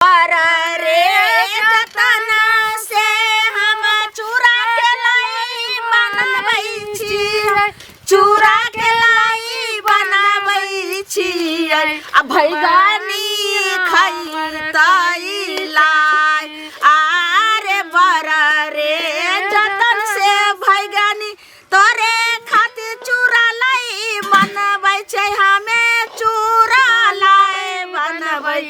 रे जतन से हम चूरा के लाई बनबै छी, चूरा के लाई बनबै छी। आ भैगानी खैतई लाई आरे बरा रे जतन से भैगानी तोरे खातिर चूरा लाई बनबै छै, हमें चूरा लाई बनबै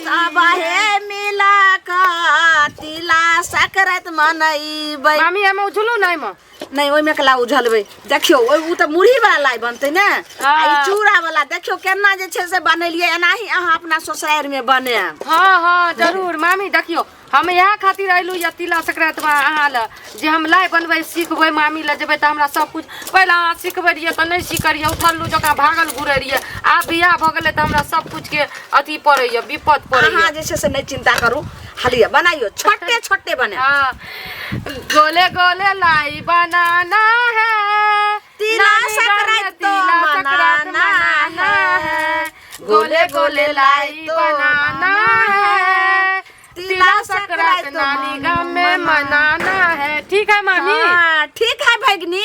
सब हे मिला का तिला सकरत मनैबै। मामी हम उझलू नहीं ओइ में कला उझलबै। देखियो उ त मुरही वाला लाई बनतै ने, आ चूड़ा वाला देखियो केना जे छै से बनेलिए, एनाही अहाँ अपना ससुराल में बने। हाँ हाँ जरूर मामी। देखियो हम यहाँ खातिर आइलू या तिला संक्रांति में अहाँ ल जे हम लाई बनबै सीखबै मामी ल जेबै त हमरा सब कुछ पहले अहाँ सीखबै रहिए त नहीं सीखरिए, उठलू जका भागल घुरे रहिए। आ बियाह भ गेलै त हमरा सब कुछ के अथी पड़ैए, विपद पड़ैए। अहाँ जे छै से नहीं चिंता करू, हलिया बनाइयो छोटे छोटे बने। हाँ गोले गोले लाई बनाना है, तिला संक्रांति तो मनाना है, गोले गोले लाई बनाना है, तिला संक्रांति नानी गाँव में मनाना है। ठीक है मामी? हाँ ठीक है भगनी।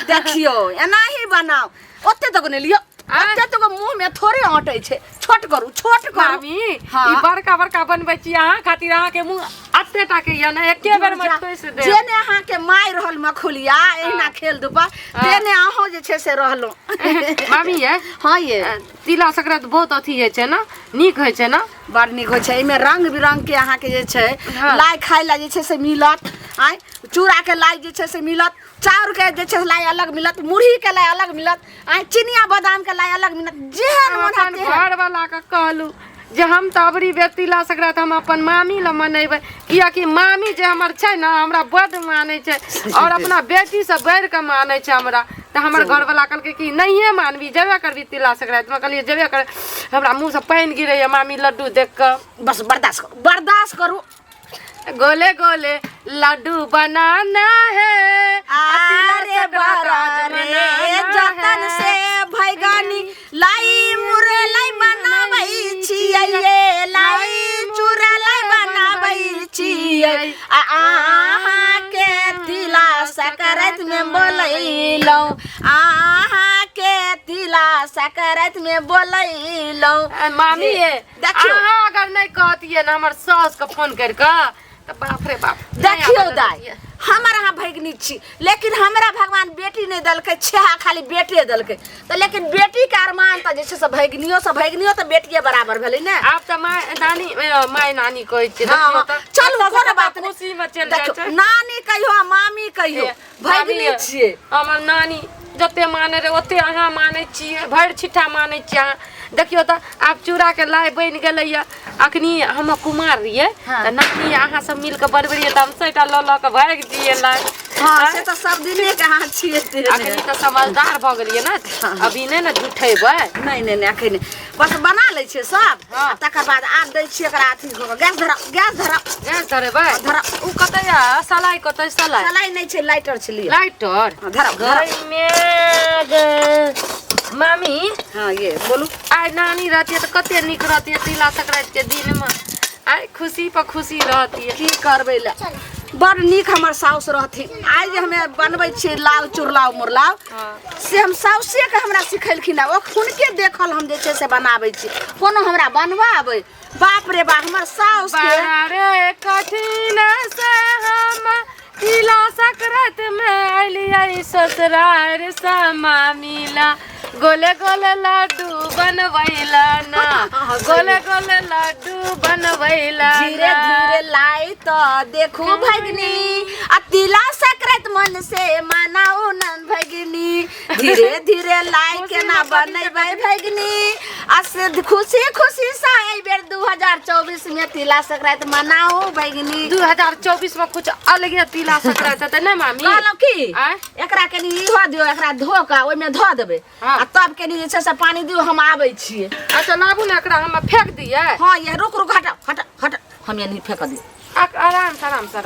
देखियो एना ही बनाओ, ओते तक ने लियो, ओते तक मुंह में थोड़े आटे छे, छोट करू छोट करू। मामी ई बड़का बड़का बनबै छी अहाँ खातिर, अहाँ के मुंह अत्ते टाके या ना एके बेर में तोइस दे। जेने अहाँ के माय रहल मखुलिया एना खेल दुपा तेने अहो जे छे से रहलो। मामी ये हां ये तिला संक्रांति बहुत अथी है छे ना, नीक है छे ना, बड़ नीक होय छे। इमे रंग बिरंग के अहाँ के जे छे लाई खाय ला जे छे से मिलत, आय चूड़ा के लाई जे छे से मिलत, चाउर के जे छे लाई अलग मिलत, मुरही के लाई अलग मिलत, आय चिनिया बादाम के लाई अलग मिलत। जेहन मन है घर वाला का कहलू जे हम तबरी तिला संक्रांति हम अपन मामी ल मनेबै, किया कि मामी जे हमर छै ना हमरा बड माने छै और अपना बेटी से बढ़ के माने छै हमरा। त हमर घर वाला कहलकै कि नहीं मानबी, जेबे करबी तिला संक्रांति में। कहलिए जेबे कर, हमरा मुंह से पानी गिरैया मामी लड्डू देख के। बस बर्दाश्त करू। गोले गोले लड्डू बनाना है, आरे बरा रे जतन से भैगानी लाई मुरे लाई बनाबै छियै, लाई चूड़ा लाई बनाबै छियै। अहाँ के तिला संक्रांति में बोलैलौ, अहाँ के तिला संक्रांति में बोलैलौ। मामी देखियो अहाँ अगर नहीं कहतिए ना हमर सास के फोन करके त बाप रे बाप। देखियो दाई हमर अहाँ भगनी छी, लेकिन हमरा भगवान बेटी नहीं दलकै, छेहा खाली बेटे दलकै। त लेकिन बेटी के अरमान त जे छै से भगनियो त बेटिए बराबर भेलै ने। आप त माय नानी कहै छै। चलू कोनो बात नहीं, खुशी में चल जाय छै। नानी कहियो मामी कहियो, भगनी छियै। हमर नानी जते माने रे ओते अहाँ माने छियै, भर छिठा माने छियै अहाँ। देखियो त आब चूड़ा के लाई बन गेलै या, अखनी हम कुमार रहिए त नानी अहाँ सब मिल के बनबरिए त हम सेटा ल ल के भाग दिए लाई। हां से त सब दिने के अहाँ छियै। अखनी त समझदार भ गेलिए ना, अभी नहीं ना झूठेबै। नहीं अखनी बस बना लै छियै सब, तकर बाद आब दै छियै एकरा अथी गैस धरेबै। उ कतै सलाई कतै सलाई नहीं छै, लाइटर छै लिया। लाइटर धरब में मामी। हाँ ये बोलू। आइ नानी रहती है तो कते निक रहती है तिला संक्रांति के दिन में, आइ खुशी पर खुशी रहती है। की करबै ला बड़ नीक हमर साउस रहथिन। आइ जे हमे बनबै छियै लाउ चुरलाउ मुरलाउ से हम साउसे के हमरा सिखेलखिन, ओ हुनके देखल हम जे छै से बनाबै छी, कोनो हमरा बनबा आबै। बाप रे बाप हमर साउस के रे कठिन से हम तिला संक्रांति में आइलिए ससुराल से मामी ला, गोले गोले लड्डू बनवैला ना, गोले गोले लड्डू बनवैला। धीरे धीरे लाई तो देखू भगनी, आ तिला संक्रांति मन से मनाऊ नन भगनी। धीरे धीरे लाई के ना बनैबै भगनी, आ से खुशी खुशी से एहि बेर 2024 में तिला संक्रांति मनाऊ भगनी। 2024 में कुछ अलगे तिला संक्रांति है ना मामी? कहलौ की एकरा के नी हो दियो, एकरा धो के ओइ में धो देबै, आ तब के नी जे छै से पानी दियो, हम आबै छियै। अच्छा लाबू ना एकरा हम फेंक दिए। हां ये रुक हट हम ये नहीं फेंक दिए, आराम से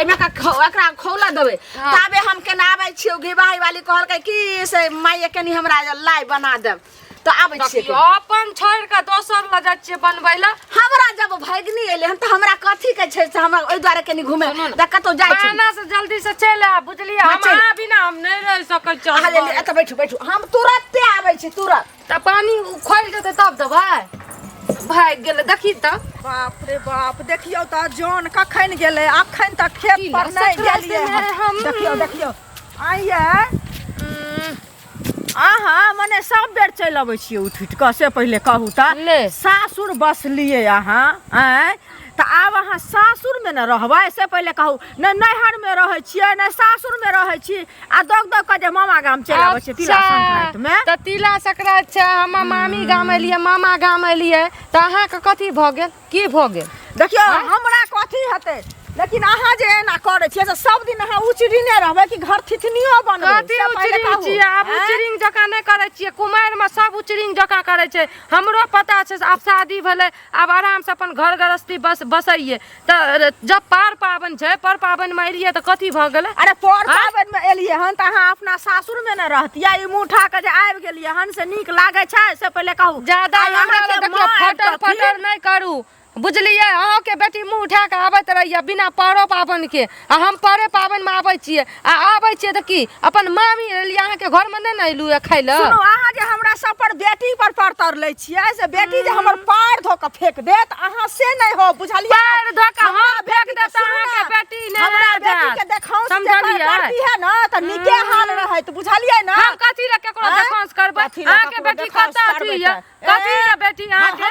एमे का एकरा खौला देबै। ताबे हम केना आबै छियै, गिवाही वाली कहलकै कि से माई के नी हमरा लाई बना देब। तो आबै छियै देखियो अपन छोड़ के दोसर ल जाइ छियै बनबै ला। हमरा जब भैगनी एले हम त हमरा कथी के छै से हमरा ओइ द्वारे कनी घुमे त कतौ जाइ छी बहाना से जल्दी से चल आ बुझलिए हम आ बिना हम नहीं रह सकै छी। एत बैठू बैठू हम तुरंते आबै छी तुरंत। त पानी खोल देते तब दबाई भाग गेले देखी त। बाप रे बाप देखियो त जौन कखन गेले अखन तक खेत पर नहीं गेलिए हम। देखियो देखियो आइए आहा मने सब बेर चल अबै छियै उठ उठ के से पहले कहू त सासुर बसलिए अहाँ आय त आब अहाँ सासुर में न रहबै से पहले कहू न नैहर में रहै छियै न सासुर में रहै छी आ दग दग के जे मामा गाम चल आबै छियै तिला संक्रांत में। त तिला संक्रांत छै हम मामी गाम एलिए मामा गाम एलिए त अहाँ के कथी भ गेल की भ गेल? देखियो हमरा कथी हेतै लेकिन अहाँ जे एना करे छियै से सब दिन अहाँ उचरिने रहबै कि घर थिथनियो बनबै? कथी उचरिंग छियै आब उचरिंग जका नहीं करे छियै कुमार में सब उचरिंग जका करे छै हमरो पता छै आब शादी भेले आब आराम से अपन घर गृहस्थी बसइए त जब पार पावन छै पर पावन में एलिए त कथी भ गेलै? अरे पर पावन में एलिए हन त अहाँ अपना सासुर में न रहतिया ई मुठा के जे आबि गेलिए हन से नीक लागे छै से पहले कहू। ज्यादा हमरा देखियो फटर फटर नहीं करू बुझलिए अहाँ के बेटी मुंह उठा के आबत रहिए बिना परो पावन के आ हम परे पावन में आबै छियै आ आबै छियै त की अपन मामी एलिए अहाँ के घर में नहीं न एलू खाइ ल। सुनो अहाँ जे हमरा सब पर बेटी पर परतर लै छियै से बेटी जे हमर पैर धो के फेक देत अहाँ से नहीं हो बुझलिए? पैर धो के हम फेक देत अहाँ के बेटी नहीं हमरा बेटी के देखाउ समझलिए करती है न त नीके हाल रहत बुझलिए न? हम कथी ला केकरो देखांस करबै? अहाँ के बेटी कतऽ थी कथी ला बेटी अहाँ के?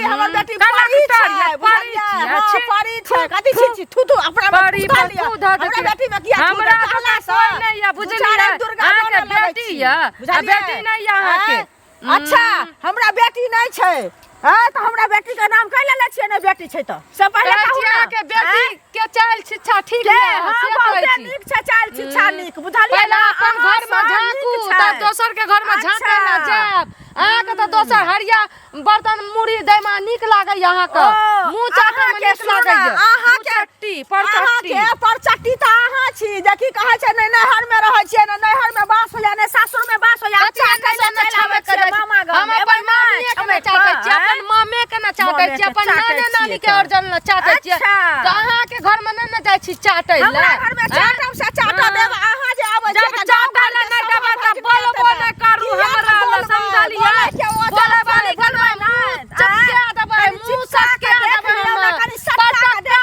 हमर बेटी परी छै बुझलिए? हां परी छै कथी छी थू थू अपना परी हमरा बेटी में किया हमरा कहला कोई नहीं या बुझलिए अहाँ के बेटी या बेटी नहीं या अहाँ के। अच्छा हमरा बेटी नहीं छै हां त हमरा बेटी के नाम कह लेले छियै ने बेटी छै त से पहले कहू अहाँ के बेटी के चाल शिक्षा ठीक है हां बहुत नीक छै चाल शिक्षा नीक बुझलिए? पहले अपन घर में झांकू तब दोसर के घर में झांके ना जाब। अहाँ के त दोसर हरिया बर्तन मुड़ी दै में नीक लागे अहाँ के मुंह चाटे में नीक लागे अहाँ के परचट्टी परचट्टी त अहाँ छी देखी कहै छै नै नैहर में रहै छियै न नैहर में बास होया ने सासुर में बास होया अच्छा कैसे न छाबे करे मामा गाम हम अपन मामी के न चाटे छी अपन मामे के न चाटे छी अपन नाने नानी के अर्जन न चाटे छी त अहाँ के घर में न जाय छी चाटे ले हमरा घर में चाटम से चाटा देब अहाँ जे आबै छै जब चाटा ले न देबा त बोलबो न करू हमरा ल समझलिए बोले वाली बनवाई ना चपके दबाई मुंह सटके दबाई हम पटक्का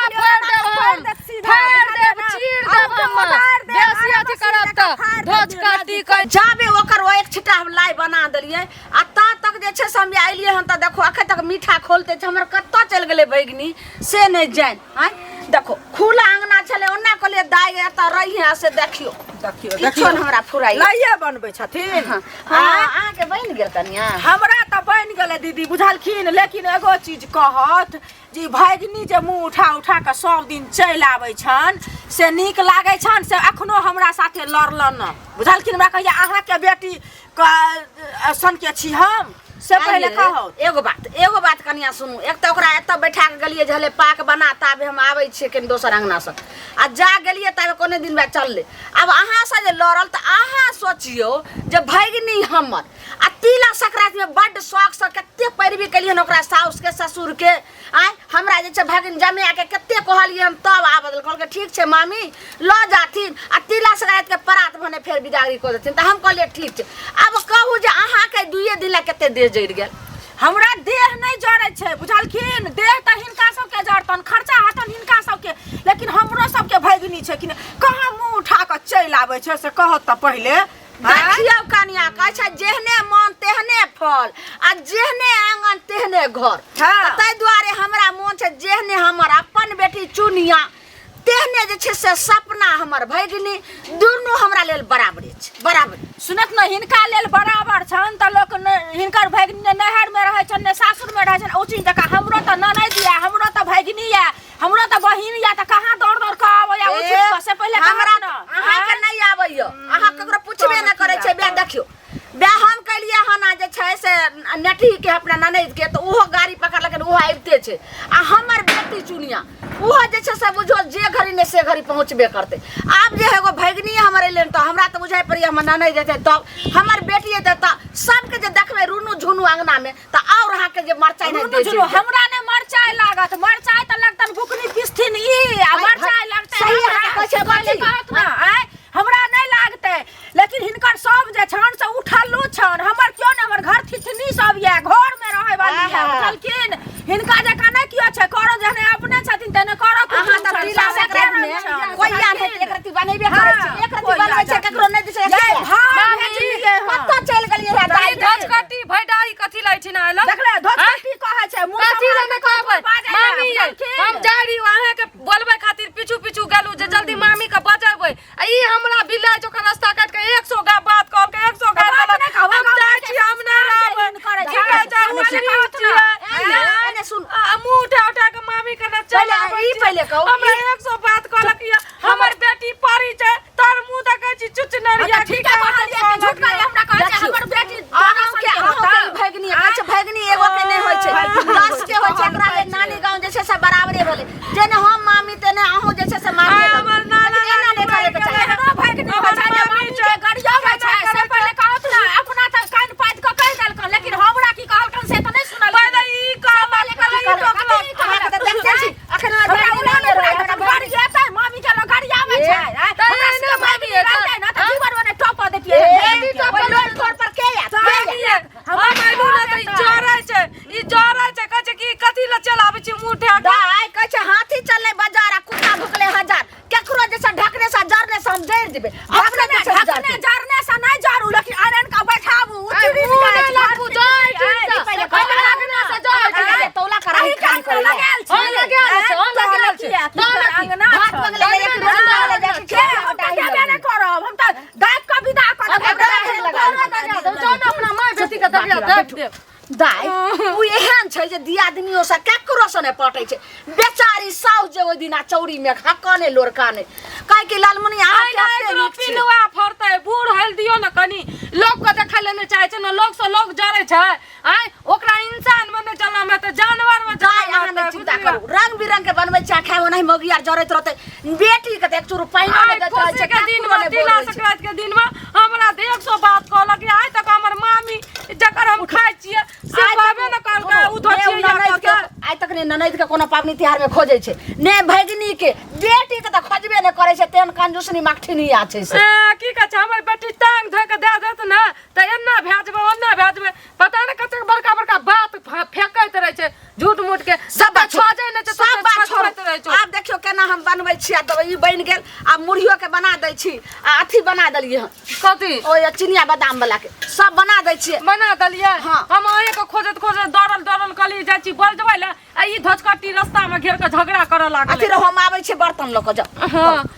फोड़ देब चीर देब हम बेसी अथी करब त ढोच काटी के जाबे ओकर वो एक छिटा हम लाई बना देलिए आ ता तक जे छै से हम आइलिए हन त देखो अखे तक मीठा खोलते छ हमर कत्ता चल गेले बैगनी से नहीं जान हैं देखो खुला अंगना छले ओन्ना कहलिए दाई एत रही से देखियो देखियो हमरा फुराई लइया बनबै छथिन। अहाँ के बन गेल कनिया हमरा त बन गेले दीदी बुझलखिन लेकिन एगो चीज कहत जी भैगनी जे मुंह उठा उठा के सब दिन चल आबै छन से नीक लागे छन से अखनो हमरा साथे लड़लन बुझलखिन हमरा कहिया अहाँ के बेटी के सन के छी हम से पहले कहो एगो बात कनिया सुनू एक त ओकरा एत बैठा के गलिए झले पाक बना ताबे हम आबै छियै कनी दोसर अंगना से आ जा गेलिए ताबे कोने दिन बाद चलले अब अहाँ से जे लड़ल त अहाँ सोचियो जे भैगनी हमर आ तिला संक्रांत में बड शौक से कते पैरवी कलियन ओकरा साउस के ससुर के आय हमरा जे छै भैगनी जमे के कते कहलिए हम तब आबदल कहल के ठीक छै मामी ल जाथिन आ तिला संक्रांत के परात भने फेर बिदागरी क देथिन त हम कहलिए ठीक छै। अब कहू जे अहाँ के दुइये दिन ला कते देर जड़ गेल हमरा देह नहीं जड़े छै बुझलखिन देह त हिनका सब के जड़तन खर्चा हटन हिनका सब के लेकिन हमरो सब के भैगनी छै कि कहां मुंह उठा के चल आबै छै से कहत त पहले देखियो कनिया कहै छै जेहने मन तेहने फल आ जेहने आंगन तेहने घर तै दुआरे हमरा मोन छै जेहने हमर अपन बेटी चुनिया तेहने जे छै से सपना हमर भैगनी दुनू हमरा लेल बराबरे छै बराबर सुनत न हिनका लेल बराबर छन त लोक हिनकर भैगनी नैहर में रहै छन ने सासुर में रहै छन ओचिन जका हमरो त ननद या हमरो त भैगनी या हमरो त बहिन या त कहां दौड़ दौड़ के आबै या ओचिन से पहले हमरा अहाँ के नहीं आबैयो अहाँ ककरो पूछबे न करै छै बे देखियो बे हम कलिए हना जे छै से नेठी के अपना ननद के त ओहो गाड़ी पकड़ लेकिन ओहो आबिते छै आ हमर काटी चुनिया वो जे छै से बुझो जे घड़ी ने से घड़ी पहुंचबे करते। आब जे एगो भैगनी हमरे लेन तो हमरा तो बुझाइ पड़ी हम ननद देते तब हमर बेटी है त सबके जे देखबे रुनु झुनु अंगना में त और अहाँ के जे मरचाई नहीं दे छै। हमरा ने मरचाई लागत, मरचाई त लगतन बुकनी पिस्थिन ई आ मरचाई लगतै सही अहाँ कहै छै बाली कहत ना आय हमरा नहीं लागतै, लेकिन हिनकर सब जे छन से उठलू छन। हमर क्यों ने हमर घर थिथनी सब ये घर में रहे वाली है बुझलखिन। हिनका जका नहीं कियो छै करो जने अपने छथिन तने करो। अहाँ त तिला संक्रांत में कोई याद है एक रति बनेबे करे छै, एक रति बनबै छै केकरो नहीं दिसे पत्ता चल गेलिए रे दाई धचकट्टी भैडाई कथी लै छी ना एलो देखले धचकट्टी कहै छै मुंह कथी लै ने कहबै मामी हम जारी अहाँ के बोलबै खातिर पीछू पीछू गेलू जे जल्दी मामी के बजाबै। आ ई हमरा बिलाइ जोकर रास्ता काट के 100 गा बात कहल के 100 गा हम जाइ छी हम ना रहबै ठीक है जा एने सुन मुंह उठा उठा के मामी के न चल ई पहले कहू हमरा 100 बात कहलक या हमर बेटी परी छै तोर मुंह देखै छी चुच नरिया ठीक है झूठ का हमरा कहै छै हमर बेटी भैगनी अच्छा भैगनी एगो के नहीं होय छै 10 के होय छै। एकरा ले नानी गांव जे छै से बराबरे भेले जेने हम मामी तेने अहू जे छै से मामी हमर नाना एना नहीं करे के चाही। भैगनी हो छै मामी के गड़िया में छै से पहले कहत ना अपना त कान पात के कह देलकन, लेकिन हमरा की कहलकन से त नहीं सुनल। पहले ई कहले अहाँ के त देखते छी अखन गड़िया त मामी के गड़िया में छै त एने मामी रहतै ना त जीवन में टॉप देतिए बेटी तो लोन छोड़ पर के या हमर माइलू ना त जरै छै ई जरै छै कहै छै कि कथी ल चलाबै छी मुंह उठा के दाई कहै छै हाथी चलले बाजार आ कुत्ता भुकले हजार केकरो जैसा ढकने से जरने से हम जर देबे अपने ढकने जरने से नहीं जरू, लेकिन आयरन का बैठाबू उतरी मुंह लागू जाय ठीक पहले लगने से जर तौला कराई काम कर लगाल छी लगल छै अंगना भात मंगले एक रोज ले जाके के नहीं करब हम त दाइ के विदा कर अपना माय बेटी के दबिया देख दे दाई उ एहन छै जे दियादनियो से केकरो से नहीं पटै छै। बेचारी साउस जे ओइ दिना चौरी में हकने लोरकाने काहे कि लालमुनि आ के पिलुआ फरतै बूढ़ हेल दियो न कनी लोग के देखै ले नहीं चाहे छै न लोग से लोग जरै छै आय ओकरा इंसान बने चला में त जानवर में दाई अहाँ नहीं चिंता करू रंग बिरंग के बनबै छै खाए ओनाही मोगियार जरैत रहतै बेटी के त एक चूरू पाइनो नहीं देत रहै छै के दिन में तिला संक्रांत के दिन में हमरा 100 बात कहलक आय तक हमर मामी जकर हम खाइ छियै से बाबे न कहल के उधर छियै आइ तक ने ननद के कोनो पावनी त्योहार में खोजै छै ने भैगनी के बेटी के त खोजबे नहीं करे छै तेन कंजूसनी माखठिनी आ छै से की कहै छै हमर बेटी टांग धोइ के दे देत न त एन्ना भेजबै ओन्ना भेजबै पता न कते बड़का बड़का बात फेंकैत रहै छै झूठ मूठ के सब छोजै न छै सब बात छोड़ैत रहै छै। आब देखियो केना हम बनबै छियै त ई बन गेल आब मुरहियो के बना दै छी आ अथी बना देलियै हन कथी ओय चिनिया बादाम वाला के सब बना दै छियै बना देलियै हाँ। हम अहे के खोजत खोजत डरल कली जाइ छी बजबै ले आ ई धचकट्टी रास्ता में घेर के झगड़ा करऽ लागल अथी हम आबै छै बर्तन ल के जाओ हां